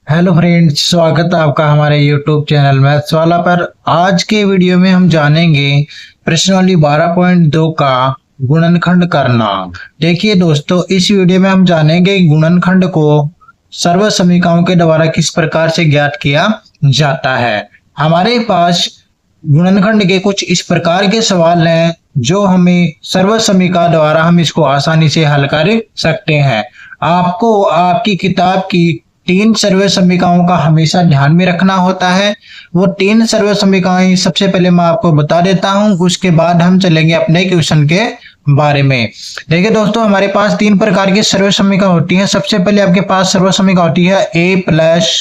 Hello friends, स्वागत है आपका हमारे यूट्यूब चैनल मैथ्स वाला पर। आज के वीडियो में हम जानेंगे प्रश्नावली 12.2 का गुणनखंड करना। देखिए दोस्तों, इस वीडियो में हम जानेंगे गुणनखंड को सर्व समीकरणों के द्वारा किस प्रकार से ज्ञात किया जाता है। हमारे पास गुणनखंड के कुछ इस प्रकार के सवाल हैं जो हमें सर्व समीकरण द्वारा हम इसको आसानी से हल कर सकते हैं। आपको आपकी किताब की 3 सर्व समीकरणों का हमेशा ध्यान में रखना होता है। वो 3 सर्व समीकरण सबसे पहले मैं आपको बता देता हूं, उसके बाद हम चलेंगे अपने क्वेश्चन के बारे में। देखिए दोस्तों, हमारे पास 3 प्रकार की सर्व समीकरण होती है। सबसे पहले आपके पास सर्व समीकरण होती है a प्लस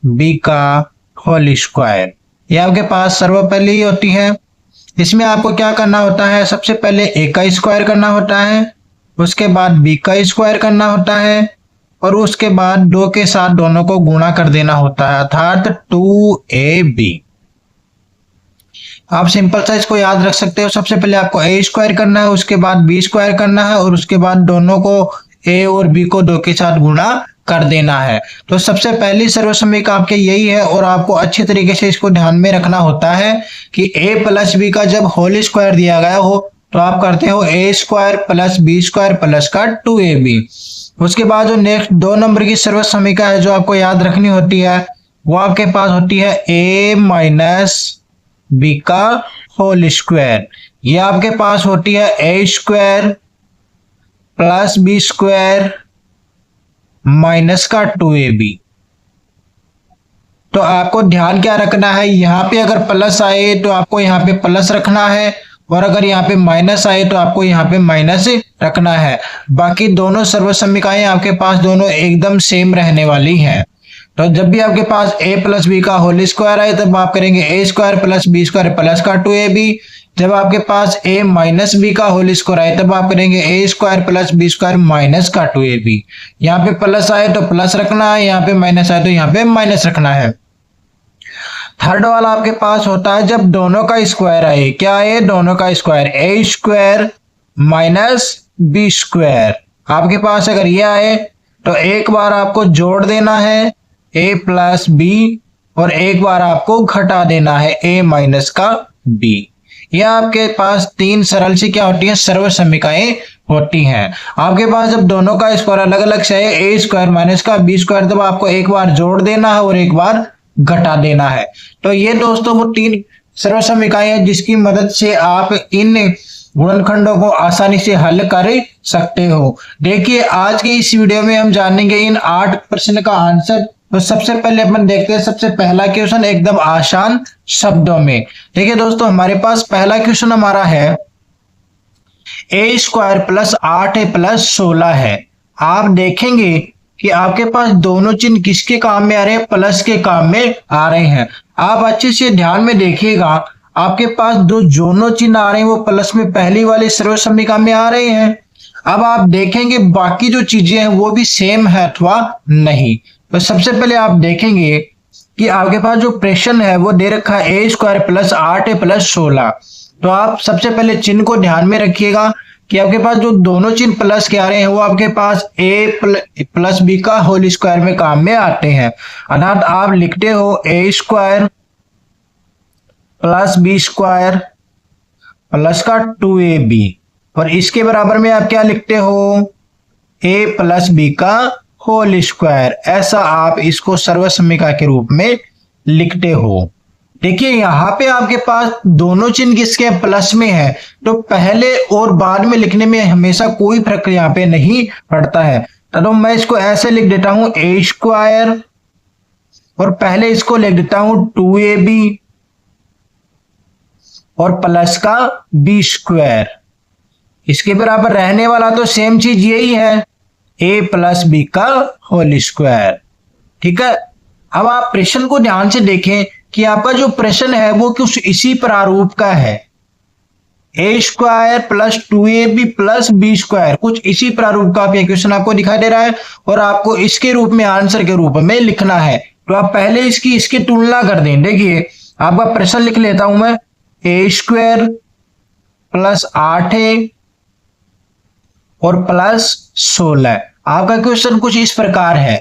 बी का होल स्क्वायर। ये आपके पास सर्व पहले ही होती है। इसमें आपको क्या करना होता है, सबसे पहले a का स्क्वायर करना होता है, उसके बाद b का स्क्वायर करना होता है और उसके बाद 2 के साथ दोनों को गुणा कर देना होता है, अर्थात 2ab। आप सिंपल सा इसको याद रख सकते हो। सबसे पहले आपको a स्क्वायर करना है, उसके बाद b स्क्वायर करना है और उसके बाद दोनों को a और b को 2 के साथ गुणा कर देना है। तो सबसे पहली सर्व समीकरण आपके यही है और आपको अच्छे तरीके से इसको ध्यान में रखना होता है कि a प्लस बी का जब होल स्क्वायर दिया गया हो तो आप करते हो a square plus B square plus का 2ab। उसके बाद जो नेक्स्ट 2 नंबर की सर्व समीकरण है जो आपको याद रखनी होती है, वो आपके पास होती है a माइनस बी का होल स्क्वायर। ये आपके पास होती है a square plus B square minus का 2ab। तो आपको ध्यान क्या रखना है, यहाँ पे अगर प्लस आए तो आपको यहाँ पे प्लस रखना है और अगर यहाँ पे माइनस आए तो आपको यहाँ पे माइनस रखना है। बाकी दोनों सर्व समीकरणें आपके पास दोनों एकदम सेम रहने वाली हैं। तो जब भी आपके पास a प्लस बी का होल स्क्वायर आए तब आप करेंगे a square plus B square plus का 2ab। जब आपके पास a माइनस बी का होल स्क्वायर आए तब आप करेंगे a square plus B square minus का 2ab। यहाँ पे प्लस आए तो प्लस रखना है, यहाँ पे माइनस आए तो यहाँ पे माइनस रखना है। थर्ड वाला आपके पास होता है जब दोनों का स्क्वायर आए। क्या है, दोनों का square a square minus B square. आपके पास अगर ये आए तो एक बार आपको जोड़ देना है a प्लस बी और एक बार आपको घटा देना है a माइनस का b। यह आपके पास 3 सरल सी क्या होती है, सर्व समीकरणें होती हैं। आपके पास जब दोनों का स्क्वायर अलग अलग से है a स्क्वायर माइनस का b स्क्वायर, तब आपको एक बार जोड़ देना है और एक बार घटा देना है। तो ये दोस्तों वो 3 सर्व समीकरणें हैं जिसकी मदद से आप इन गुणनखंडों को आसानी से हल कर सकते हो। देखिए, आज के इस वीडियो में हम जानेंगे इन 8 प्रश्न का आंसर। तो सबसे पहले अपन देखते हैं सबसे पहला क्वेश्चन एकदम आसान शब्दों में। देखिए दोस्तों, हमारे पास पहला क्वेश्चन हमारा है a square plus 8a plus 16 है। आप देखेंगे कि आपके पास दोनों चिन्ह किसके काम में आ रहे हैं, प्लस के काम में आ रहे हैं। आप अच्छे से ध्यान में देखिएगा, आपके पास दोनों चिन्ह आ रहे हैं वो प्लस में पहली वाले सर्व समीकरण में आ रहे हैं। अब आप देखेंगे बाकी जो चीजें हैं वो भी सेम है अथवा नहीं। तो सबसे पहले आप देखेंगे कि आपके पास जो प्रश्न है वो दे रखा है a square plus 8a plus 16। तो आप सबसे पहले चिन्ह को ध्यान में रखिएगा कि आपके पास जो दोनों चिन्ह प्लस के आ रहे हैं वो आपके पास a प्लस बी का होल स्क्वायर में काम में आते हैं। अर्थात आप लिखते हो a square plus B square plus का 2ab और इसके बराबर में आप क्या लिखते हो, a प्लस बी का होल स्क्वायर। ऐसा आप इसको सर्व समीकरण के रूप में लिखते हो। देखिए, यहाँ पे आपके पास दोनों चिन्ह किसके प्लस में है, तो पहले और बाद में लिखने में हमेशा कोई फर्क यहाँ पे नहीं पड़ता है। तो मैं इसको ऐसे लिख देता हूं a स्क्वायर और पहले इसको लिख देता हूं 2ab और प्लस का b स्क्वायर। इसके बराबर रहने वाला तो सेम चीज यही है, a प्लस बी का होल स्क्वायर। ठीक है। अब आप प्रश्न को ध्यान से देखें कि आपका जो प्रश्न है वो कुछ इसी प्रारूप का है, a square plus 2ab plus B square. कुछ इसी प्रारूप का क्वेश्चन आपको दिखाई दे रहा है और आपको इसके रूप में आंसर के रूप में लिखना है। तो आप पहले इसकी तुलना कर दें। देखिए, आपका प्रश्न लिख लेता हूं मैं, a स्क्वायर प्लस 8a और प्लस 16। आपका क्वेश्चन कुछ इस प्रकार है।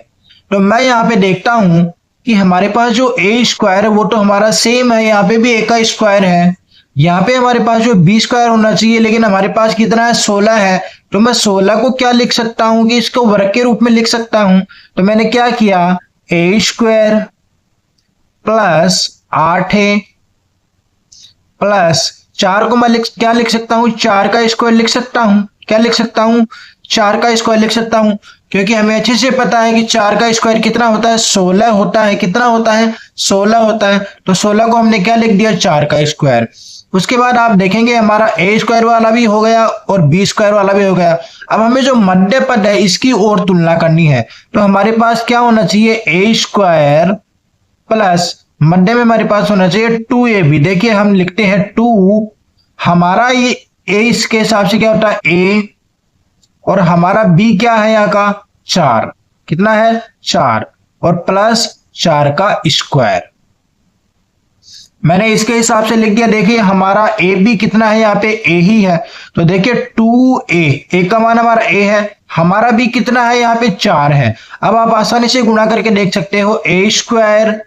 तो मैं यहाँ पे देखता हूं कि हमारे पास जो ए स्क्वायर है वो तो हमारा सेम है, यहाँ पे भी ए का स्क्वायर है। यहाँ पे हमारे पास जो बी स्क्वायर होना चाहिए, लेकिन हमारे पास कितना है 16 है। तो मैं 16 को क्या लिख सकता हूं कि इसको वर्ग के रूप में लिख सकता हूं। तो मैंने क्या किया, ए स्क्वायर प्लस 8a प्लस 4 को मैं क्या लिख सकता हूं, 4 का स्क्वायर लिख सकता हूं। क्या लिख सकता हूं, 4 का स्क्वायर लिख सकता हूं, क्योंकि हमें अच्छे से पता है कि 4 का स्क्वायर कितना होता है, 16 होता है। कितना होता है, 16 होता है। तो 16 को हमने क्या लिख दिया, 4 का स्क्वायर। उसके बाद आप देखेंगे हमारा ए स्क्वायर वाला भी हो गया और बी स्क्वायर वाला भी हो गया। अब हमें जो मध्य पद है इसकी और तुलना करनी है। तो हमारे पास क्या होना चाहिए, ए स्क्वायर प्लस मध्य में हमारे पास होना चाहिए 2ab। देखिए हम लिखते हैं 2, हमारा ये ए इसके हिसाब से क्या होता है ए, और हमारा बी क्या है यहाँ का 4, कितना है 4, और प्लस 4 का स्क्वायर। मैंने इसके हिसाब से लिख दिया। देखिए हमारा ए बी कितना है, यहाँ पे ए ही है। तो देखिए 2a, ए का मान हमारा ए है, हमारा बी कितना है, यहाँ पे 4 है। अब आप आसानी से गुणा करके देख सकते हो, ए स्क्वायर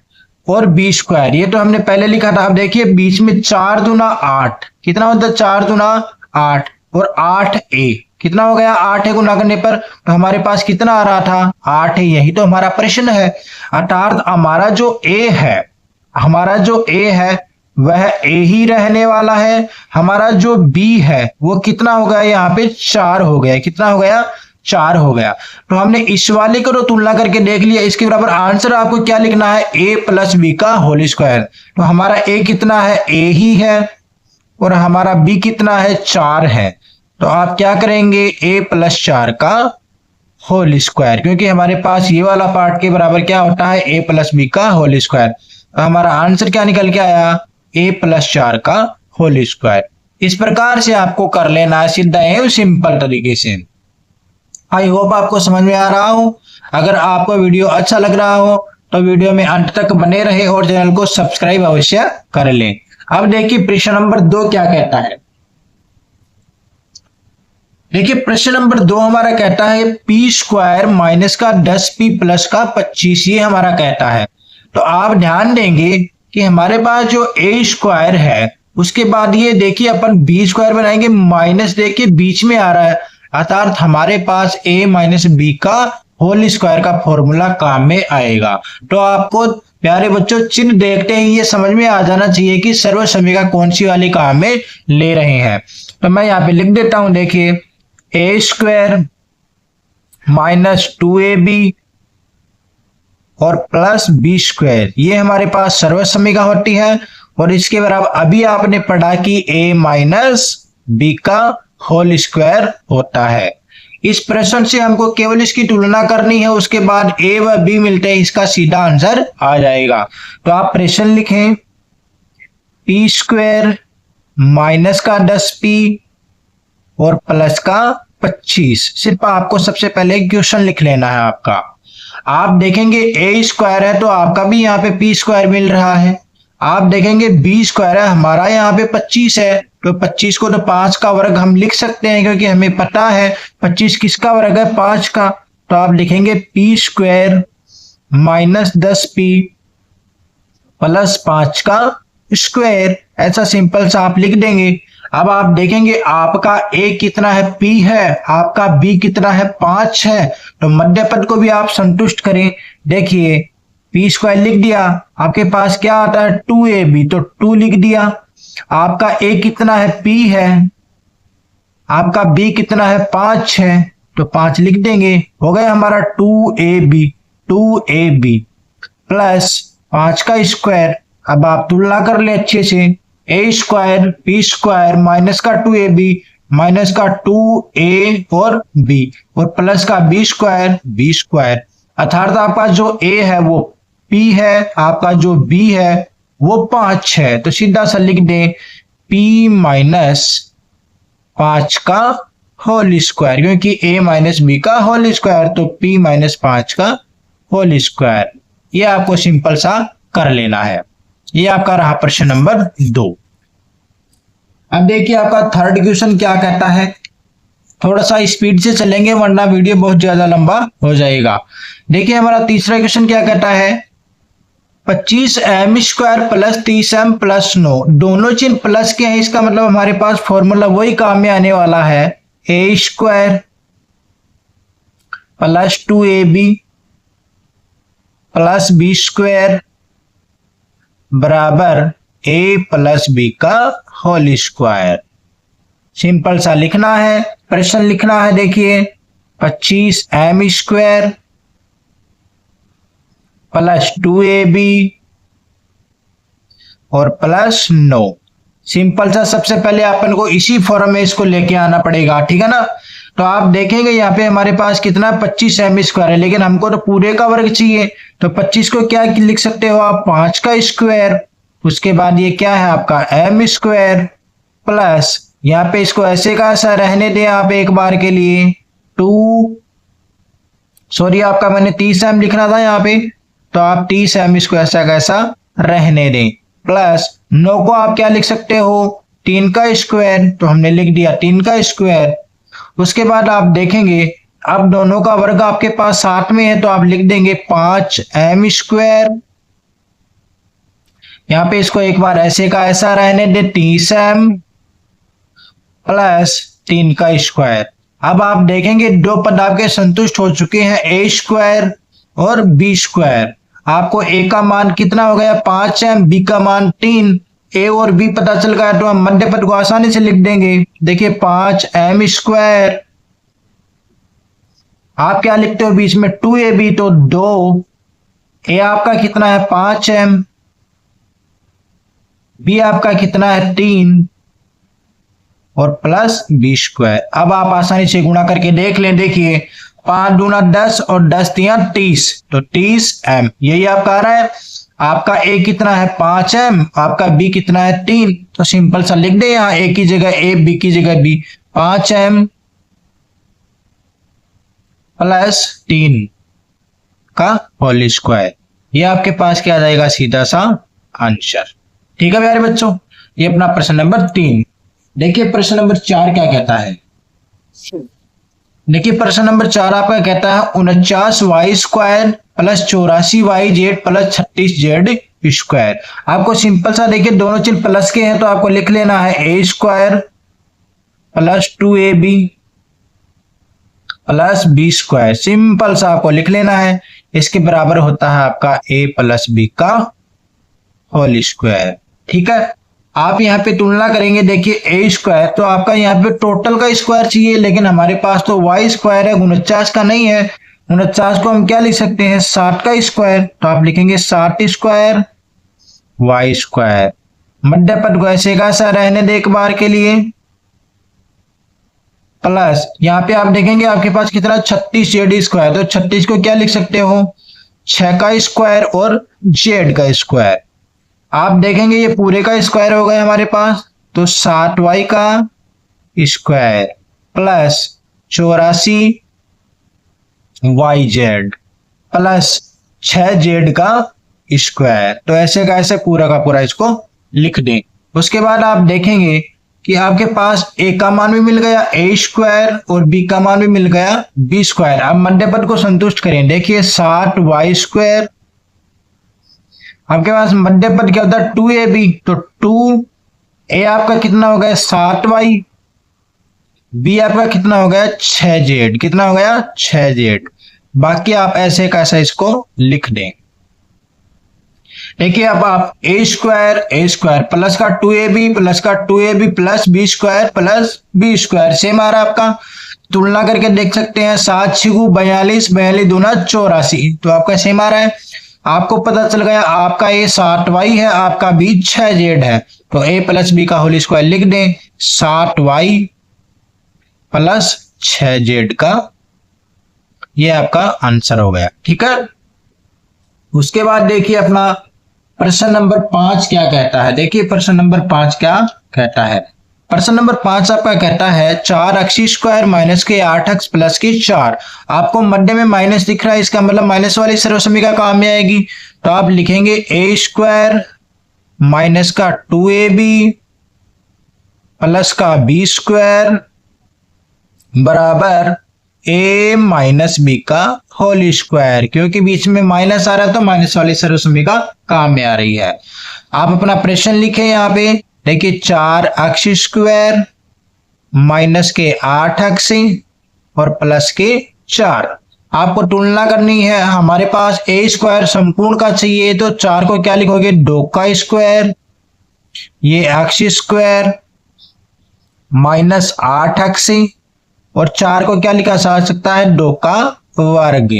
और बी स्क्वायर, ये तो हमने पहले लिखा था। अब देखिए बीच में 4 दूना 8, कितना होता है 4 दूना 8, और 8a कितना हो गया, 8 गुना करने पर तो हमारे पास कितना आ रहा था, 8 है। यही तो हमारा प्रश्न है। अर्थात हमारा जो ए है, हमारा जो ए है वह ए ही रहने वाला है। हमारा जो बी है वो कितना हो गया, यहाँ पे 4 हो गया। कितना हो गया, 4 हो गया। तो हमने इस वाले को तो तुलना करके देख लिया। इसके बराबर आंसर आपको क्या लिखना है, a प्लस बी का होल स्क्वायर। तो हमारा a कितना है, a ही है, और हमारा b कितना है, 4 है। तो आप क्या करेंगे, a प्लस 4 का होल स्क्वायर, क्योंकि हमारे पास ये वाला पार्ट के बराबर क्या होता है, a प्लस बी का होल स्क्वायर। तो हमारा आंसर क्या निकल के आया, a प्लस 4 का होल स्क्वायर। इस प्रकार से आपको कर लेना है सीधा एवं सिंपल तरीके से। आई होप आपको समझ में आ रहा हो। अगर आपको वीडियो अच्छा लग रहा हो तो वीडियो में अंत तक बने रहे और चैनल को सब्सक्राइब अवश्य कर लें। अब देखिए प्रश्न नंबर 2 क्या कहता है। देखिए प्रश्न नंबर 2 हमारा कहता है पी स्क्वायर माइनस का 10p प्लस का 25, ये हमारा कहता है। तो आप ध्यान देंगे कि हमारे पास जो ए स्क्वायर है उसके बाद ये देखिए अपन बी स्क्वायर बनाएंगे, माइनस देखिए बीच में आ रहा है, अर्थात हमारे पास a माइनस बी का होल स्क्वायर का फॉर्मूला काम में आएगा। तो आपको प्यारे बच्चों चिन्ह देखते ही ये समझ में आ जाना चाहिए कि सर्व समीका कौन सी वाली काम में ले रहे हैं। तो मैं यहाँ पे लिख देता हूं, देखिए a स्क्वायर माइनस 2ab और प्लस बी स्क्वायर, ये हमारे पास सर्व समीका होती है। और इसके बराबर अभी आपने पढ़ा कि a माइनस बी का होल स्क्वायर होता है। इस प्रश्न से हमको केवल इसकी तुलना करनी है, उसके बाद a व b मिलते हैं, इसका सीधा आंसर आ जाएगा। तो आप प्रश्न लिखें p स्क्वायर माइनस का 10p और प्लस का 25। सिर्फ आपको सबसे पहले क्वेश्चन लिख लेना है आपका। आप देखेंगे a स्क्वायर है तो आपका भी यहाँ पे p स्क्वायर मिल रहा है। आप देखेंगे b स्क्वायर है, हमारा यहाँ पे 25 है, तो 25 को तो 5 का वर्ग हम लिख सकते हैं, क्योंकि हमें पता है 25 किसका वर्ग है, 5 का। तो आप लिखेंगे p square minus 10p plus 5 का स्क्वायर, ऐसा सिंपल सा आप लिख देंगे। अब आप देखेंगे आपका a कितना है, p है, आपका b कितना है, 5 है। तो मध्य पद को भी आप संतुष्ट करें। देखिए p स्क्वायर लिख दिया, आपके पास क्या आता है 2ab, तो 2 लिख दिया। आपका a कितना है, p है, आपका b कितना है, 5 है, तो 5 लिख देंगे। हो गया हमारा 2ab प्लस 5 का स्क्वायर। अब आप तुलना कर ले अच्छे से, a square p square minus का 2ab माइनस का 2a और b और प्लस का b स्क्वायर, अर्थात आपका जो a है वो p है, आपका जो b है वो 5 है। तो सीधा सा लिख दें p माइनस 5 का होल स्क्वायर, क्योंकि a माइनस बी का होल स्क्वायर, तो p माइनस 5 का होल स्क्वायर। ये आपको सिंपल सा कर लेना है। ये आपका रहा प्रश्न नंबर 2। अब देखिए आपका थर्ड क्वेश्चन क्या कहता है। थोड़ा सा स्पीड से चलेंगे वरना वीडियो बहुत ज्यादा लंबा हो जाएगा। देखिए हमारा तीसरा क्वेश्चन क्या कहता है, 25m² प्लस 30m प्लस 9, दोनों चिन्ह प्लस के हैं, इसका मतलब हमारे पास फॉर्मूला वही काम में आने वाला है, a² plus 2ab plus b² बराबर a प्लस b का होल स्क्वायर। सिंपल सा लिखना है, प्रश्न लिखना है। देखिए 25m² प्लस 2ab और प्लस 9। सिंपल सा, सबसे पहले अपन को इसी फॉर्म में इसको लेके आना पड़ेगा, ठीक है ना। तो आप देखेंगे यहाँ पे हमारे पास कितना 25m² है, लेकिन हमको तो पूरे का वर्ग चाहिए, तो 25 को क्या लिख सकते हो आप, 5 का स्क्वायर। उसके बाद ये क्या है आपका m² प्लस, यहाँ पे इसको ऐसे का ऐसा रहने दें आप एक बार के लिए, 2 सॉरी आपका मैंने 30m लिखना था यहाँ पे, तो आप 30m इसको ऐसा कैसा रहने दें, प्लस 9 को आप क्या लिख सकते हो, 3 का स्क्वायर, तो हमने लिख दिया 3 का स्क्वायर। उसके बाद आप देखेंगे अब दोनों का वर्ग आपके पास साथ में है, तो आप लिख देंगे 5m², यहाँ पे इसको एक बार ऐसे का ऐसा रहने दे 30m प्लस 3 का स्क्वायर। अब आप देखेंगे दो पद आपके संतुष्ट हो चुके हैं, a² और b²। आपको a का मान कितना हो गया 5m, b का मान 3, a और b पता चल गया, तो हम मध्य पद को आसानी से लिख देंगे। देखिए 5m², आप क्या लिखते हो बीच में 2ab, तो 2, a आपका कितना है 5m, b आपका कितना है 3 और प्लस b²। अब आप आसानी से गुणा करके देख लें। देखिए 5 दूना 10 और 10 तिया 30, तो 30m यही आपका आ रहा है। आपका a कितना है 5m, आपका b कितना है 3, तो सिंपल सा लिख दे यहाँ a की जगह a, b की जगह b, 5m प्लस 3 का होल स्क्वायर। ये आपके पास क्या आ जाएगा, सीधा सा आंसर। ठीक है प्यारे बच्चों, ये अपना प्रश्न नंबर 3। देखिए प्रश्न नंबर 4 क्या कहता है। देखिए प्रश्न नंबर 4 आपका कहता है 49y² plus 84yz plus 36z²। आपको सिंपल सा देखिए दोनों चिन्ह प्लस के हैं, तो आपको लिख लेना है a² plus 2ab plus b²। Simple सा आपको लिख लेना है, इसके बराबर होता है आपका a प्लस b का होल स्क्वायर। ठीक है, आप यहाँ पे तुलना करेंगे। देखिए a², तो आपका यहाँ पे टोटल का स्क्वायर चाहिए, लेकिन हमारे पास तो y² है, 49 का नहीं है। 49 को हम क्या लिख सकते हैं 60 का स्क्वायर, तो आप लिखेंगे 60² y²। मध्य पद को ऐसे का ऐसा रहने दे एक बार के लिए, प्लस यहाँ पे आप देखेंगे आपके पास कितना 36z², तो 36 को क्या लिख सकते हो 6 का स्क्वायर और z का स्क्वायर। आप देखेंगे ये पूरे का स्क्वायर हो गया हमारे पास, तो 60y का square plus 84yz plus 6z का स्क्वायर। तो ऐसे का ऐसे पूरा का पूरा इसको लिख दें। उसके बाद आप देखेंगे कि आपके पास a का मान भी मिल गया a² और b का मान भी मिल गया b²। अब मध्य पद को संतुष्ट करें। देखिए 60y², आपके पास मध्य पद क्या होता है 2ab, तो 2a आपका कितना हो गया 60y, b आपका कितना हो गया 6z, कितना हो गया 6z। बाकी आप ऐसे कैसा इसको लिख दें। देखिए अब आप a² प्लस का 2ab प्लस का 2ab plus b² plus b², same आ रहा है आपका। तुलना करके देख सकते हैं 7 6 42, 42 दूना 84, तो आपका सेम आ रहा है। आपको पता चल गया आपका a 60y है, आपका b 6z है, तो a प्लस b का होल स्क्वायर लिख दें, 60y प्लस 6z का, ये आपका आंसर हो गया। ठीक है, उसके बाद देखिए अपना प्रश्न नंबर 5 क्या कहता है। देखिए प्रश्न नंबर 5 क्या कहता है। प्रश्न नंबर 5 आपका कहता है 4x² माइनस के 8x प्लस के 4। आपको मध्य में माइनस दिख रहा है, इसका मतलब माइनस वाली सर्वसमीका काम में आएगी। तो आप लिखेंगे a² माइनस का 2ab प्लस का b² बराबर a माइनस बी का होल स्क्वायर, क्योंकि बीच में माइनस आ रहा है तो माइनस वाली सर्वसम्मिका काम में आ रही है। आप अपना प्रश्न लिखें यहाँ पे, देखिए 4x स्क्वायर माइनस के 8x और प्लस के 4। आपको तुलना करनी है, हमारे पास a स्क्वायर संपूर्ण का चाहिए तो 4 को क्या लिखोगे, 2 का स्क्वायर, ये x स्क्वायर माइनस 8x और 4 को क्या लिखा जा सकता है, 2 का वर्ग।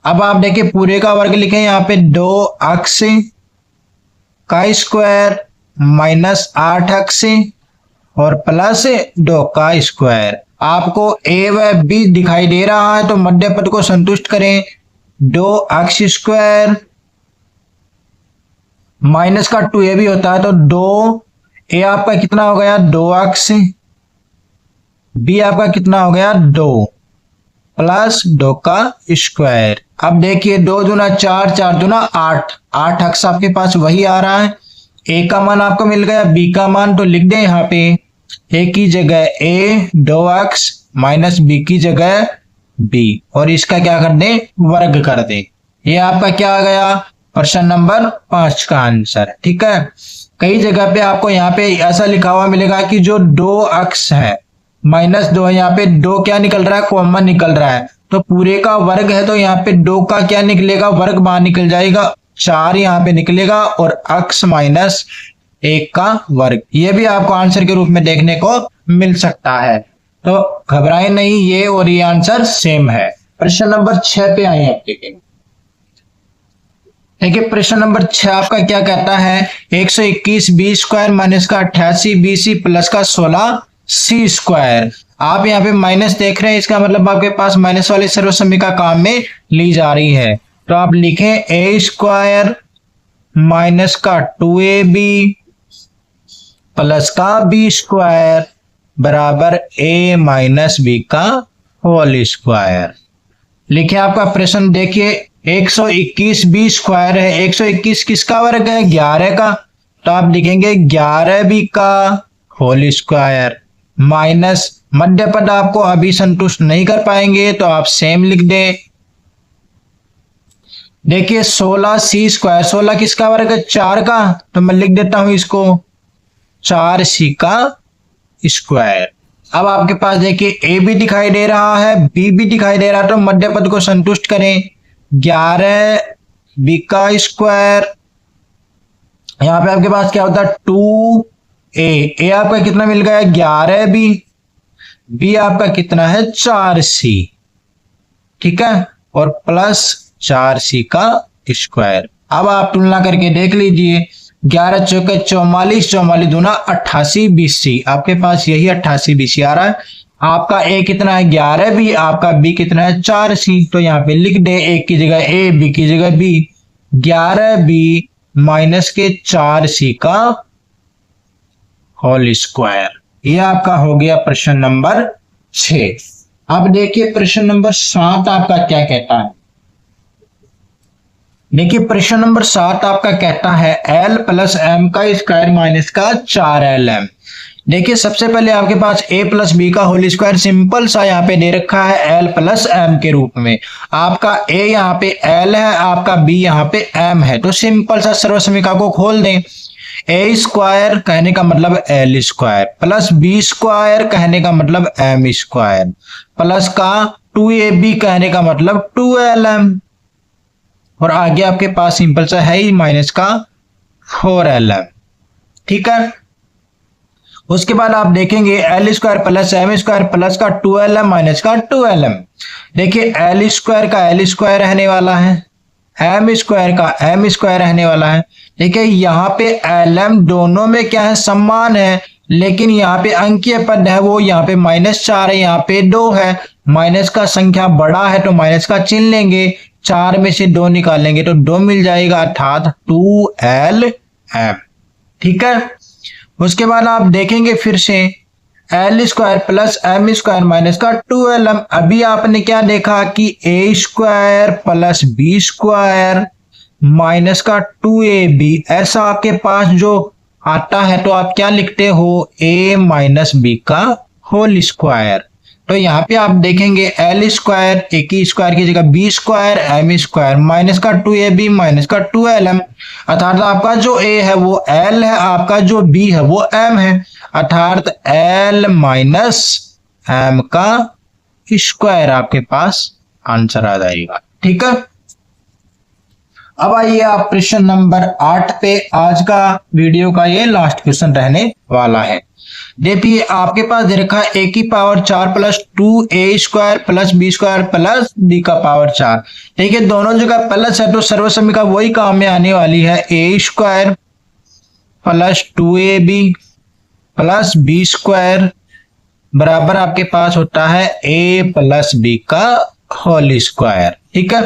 अब आप देखिए पूरे का वर्ग लिखें यहाँ पे, 2x का स्क्वायर माइनस 8x और प्लस 2 का स्क्वायर। आपको a व b दिखाई दे रहा है तो मध्य पद को संतुष्ट करें, 2x स्क्वायर माइनस का 2a भी होता है तो 2a आपका कितना हो गया, 2x, b आपका कितना हो गया, 2 प्लस 2 का स्क्वायर। अब देखिए 2 दूना 4, 4 दूना 8, 8x आपके पास वही आ रहा है। a का मान आपको मिल गया, b का मान तो लिख दें यहाँ पे, a की जगह a 2x माइनस b की जगह b और इसका क्या कर दें, वर्ग कर दें। ये आपका क्या आ गया, प्रश्न नंबर 5 का आंसर। ठीक है, कई जगह पे आपको यहाँ पे ऐसा लिखा हुआ मिलेगा कि जो 2x है माइनस 2 है, यहाँ पे 2 क्या निकल रहा है, कॉमन निकल रहा है, तो पूरे का वर्ग है तो यहाँ पे 2 का क्या निकलेगा, वर्ग बाहर निकल जाएगा, 4 यहाँ पे निकलेगा और x माइनस 1 का वर्ग। ये भी आपको आंसर के रूप में देखने को मिल सकता है, तो घबराएं नहीं, ये और ये आंसर सेम है। प्रश्न नंबर 6 पे आए आप देखेंगे। देखिए प्रश्न नंबर 6 आपका क्या कहता है, 121 बी स्क्वायर माइनस का 88 बी सी प्लस का 16 सी स्क्वायर। आप यहाँ पे माइनस देख रहे हैं, इसका मतलब आपके पास माइनस वाली सर्वसम्मिका काम में ली जा रही है, तो आप लिखें a स्क्वायर माइनस का 2ab प्लस का b स्क्वायर बराबर a माइनस b का होल स्क्वायर। लिखे आपका प्रश्न, देखिए 121 बी स्क्वायर है, 121 किसका वर्ग है, 11 का, तो आप लिखेंगे 11b का होल स्क्वायर माइनस मध्य पद आपको अभी संतुष्ट नहीं कर पाएंगे तो आप सेम लिख दें। देखिए 16 सी स्क्वायर, 16 किसका वर्ग है, 4 का, तो मैं लिख देता हूं इसको 4c का स्क्वायर। अब आपके पास देखिए a भी दिखाई दे रहा है, b भी दिखाई दे रहा है, तो मध्य पद को संतुष्ट करें, 11b का स्क्वायर, यहां पे आपके पास क्या होता है 2a, आपका कितना मिल गया 11b, b आपका कितना है 4c, ठीक है, और प्लस 4c का स्क्वायर। अब आप तुलना करके देख लीजिए, 11 चौके 44, 44 दूना 88 BC, आपके पास यही 88 BC आ रहा है। आपका a कितना है 11b, आपका b कितना है 4c, तो यहाँ पे लिख दे a की जगह a, b की जगह b, 11b माइनस के 4c का होल स्क्वायर। ये आपका हो गया प्रश्न नंबर 6। अब देखिए प्रश्न नंबर 7 आपका क्या कहता है। देखिए प्रश्न नंबर 7 आपका कहता है l प्लस एम का स्क्वायर माइनस का 4lm। देखिए सबसे पहले आपके पास a प्लस बी का होल स्क्वायर सिंपल सा यहाँ पे दे रखा है l प्लस एम के रूप में। आपका a यहाँ पे l है, आपका b यहाँ पे m है, तो सिंपल सा सर्वसम्मिका को खोल दें। a स्क्वायर कहने का मतलब l square plus b square कहने का मतलब m स्क्वायर प्लस का 2ab कहने का मतलब 2lm, और आगे आपके पास सिंपल सा है ही माइनस का 4lm। ठीक है, उसके बाद आप देखेंगे l square plus M square plus का 2lm माइनस का 2lm। देखिए l स्क्वायर का l स्क्वायर रहने वाला है, m स्क्वायर का m स्क्वायर रहने वाला है। देखिए यहाँ पे lm दोनों में क्या है, समान है, लेकिन यहाँ पे अंकीय पद है वो यहाँ पे -4 है, यहाँ पे 2 है, माइनस का संख्या बड़ा है तो माइनस का चिन्ह लेंगे, 4 में से 2 निकालेंगे तो 2 मिल जाएगा, अर्थात 2lm। ठीक है, उसके बाद आप देखेंगे फिर से l square plus M square minus का 2lm। अभी आपने क्या देखा कि a square plus B square minus का 2ab, ऐसा आपके पास जो आता है तो आप क्या लिखते हो a माइनस बी का होल स्क्वायर। तो यहाँ पे आप देखेंगे एल स्क्वायर, ए की स्क्वायर की जगह B square M square minus का 2ab माइनस का 2lm, अर्थात आपका जो ए है वो एल है, आपका जो बी है वो एम है, अर्थात एल माइनस एम का स्क्वायर आपके पास आंसर आ जाएगा। ठीक है, अब आइए आप प्रश्न नंबर 8 पे। आज का वीडियो का ये लास्ट क्वेश्चन रहने वाला है। देखिए आपके पास दे रखा है ए की power 4 plus 2a square plus B square plus B का पावर 4। ठीक है, दोनों जगह प्लस है तो सर्वसम्मिका वही काम में आने वाली है, A square plus 2ab plus B square बराबर आपके पास होता है a प्लस बी का होल स्क्वायर। ठीक है,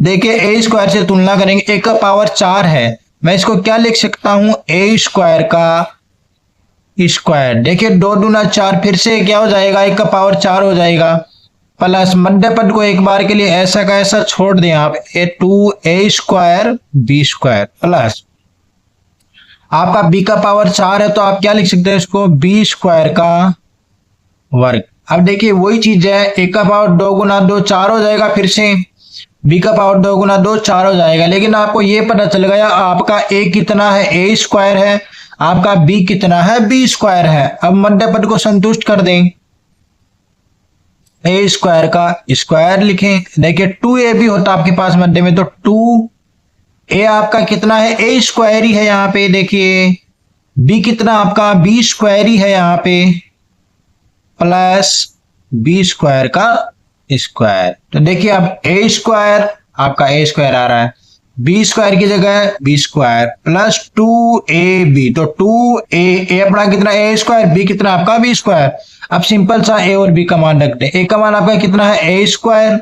देखिए ए स्क्वायर से तुलना करेंगे, ए का पावर 4 है, मैं इसको क्या लिख सकता हूं, ए स्क्वायर का स्क्वायर। देखिए 2 दूना 4, फिर से क्या हो जाएगा, एक का पावर 4 हो जाएगा, प्लस मध्य पद को एक बार के लिए ऐसा का ऐसा छोड़ दें आप, a square B square plus आपका b का पावर 4 है तो आप क्या लिख सकते हैं इसको, b स्क्वायर का वर्ग। अब देखिए वही चीज है, a का पावर 2 गुना 2 4 हो जाएगा, फिर से b का पावर 2 गुना 2 4 हो जाएगा, लेकिन आपको ये पता चल गया आपका a कितना है, a स्क्वायर है, आपका b कितना है, b स्क्वायर है। अब मध्य पद को संतुष्ट कर दें, a स्क्वायर का स्क्वायर लिखें। देखिए 2ab होता आपके पास मध्य में, तो 2a आपका कितना है, a स्क्वायर ही है यहाँ पे। देखिए b कितना आपका, b स्क्वायर ही है यहाँ पे, प्लस b स्क्वायर का स्क्वायर। तो देखिए अब a स्क्वायर आपका a स्क्वायर आ रहा है, बी स्क्वायर की जगह बी स्क्वायर प्लस 2ab, तो 2a अपना कितना, a स्क्वायर, b कितना आपका बी स्क्वायर। अब सिंपल सा a और b का मान रख दें, a का मान आपका कितना है, a स्क्वायर,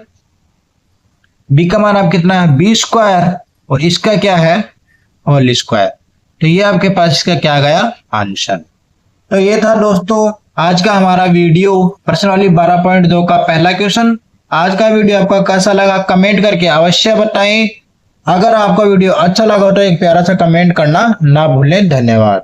b का मान आप कितना है, b स्क्वायर, और इसका क्या है, होल स्क्वायर। तो ये आपके पास इसका क्या गया आंसर। तो ये था दोस्तों आज का हमारा वीडियो, प्रश्न वाली 12.2 का पहला क्वेश्चन। आज का वीडियो आपका कैसा लगा कमेंट करके अवश्य बताएं। अगर आपको वीडियो अच्छा लगा तो एक प्यारा सा कमेंट करना ना भूलें। धन्यवाद।